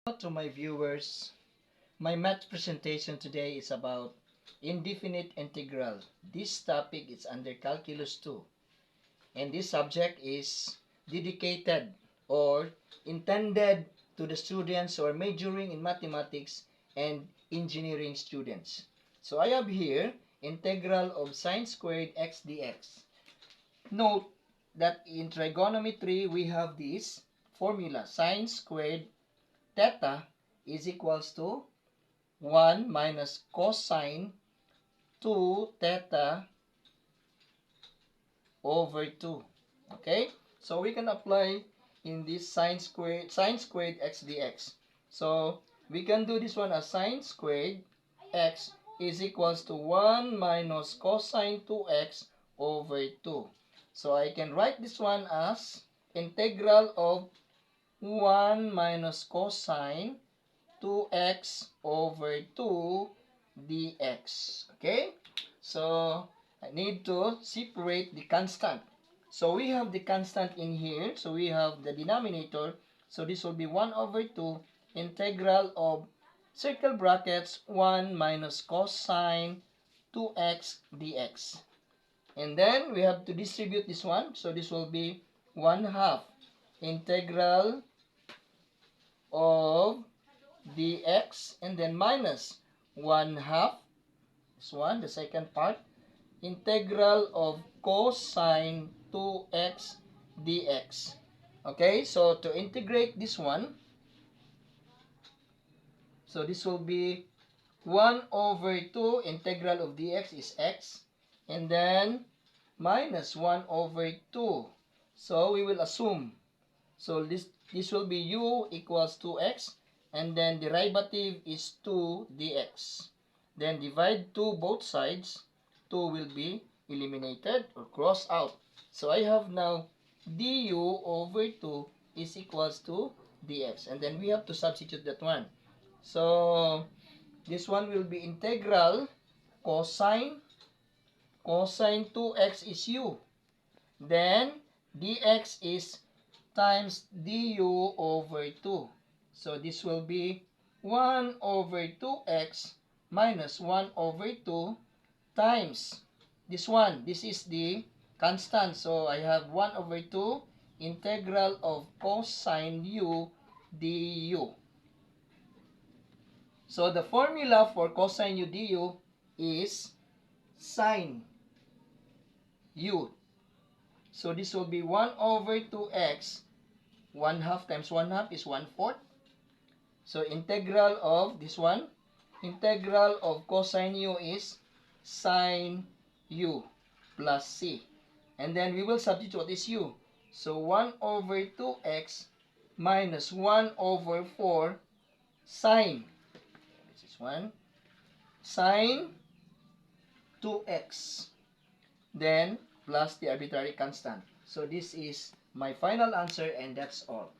To my viewers, my math presentation today is about indefinite integral. This topic is under Calculus 2, and this subject is dedicated or intended to the students who are majoring in mathematics and engineering students. So I have here integral of sine squared x dx. Note that in trigonometry we have this formula: sine squared theta is equals to 1 minus cosine 2 theta over 2. Okay? So we can apply in this sine squared x dx. So we can do this one as sine squared x is equals to 1 minus cosine 2x over 2. So I can write this one as integral of 1 minus cosine 2x over 2 dx. Okay? So, I need to separate the constant. So, we have the constant in here. So, we have the denominator. So, this will be 1 over 2 integral of circle brackets 1 minus cosine 2x dx. And then, we have to distribute this one. So, this will be 1 half integral of dx, and then minus 1 half, this one, the second part, integral of cosine 2x dx. Okay, so to integrate this one, so this will be 1 over 2 integral of dx is x, and then minus 1 over 2. So we will assume, so this will be u equals 2x, and then derivative is 2 dx. Then divide 2 both sides, 2 will be eliminated or crossed out. So I have now du over 2 is equals to dx. And then we have to substitute that one. So this one will be integral cosine 2x is u. Then dx is times du over 2. So this will be 1 over 2x minus 1 over 2 times this one. This is the constant. So I have 1 over 2 integral of cosine u du. So the formula for cosine u du is sine u. So this will be 1 over 2x. 1 half times 1 half is 1/4. So integral of this one, integral of cosine u is sine u plus c. And then we will substitute what is u. So 1 over 2x minus 1 over 4 sine. This is 1. Sine 2x. Then plus the arbitrary constant. So this is my final answer, and that's all.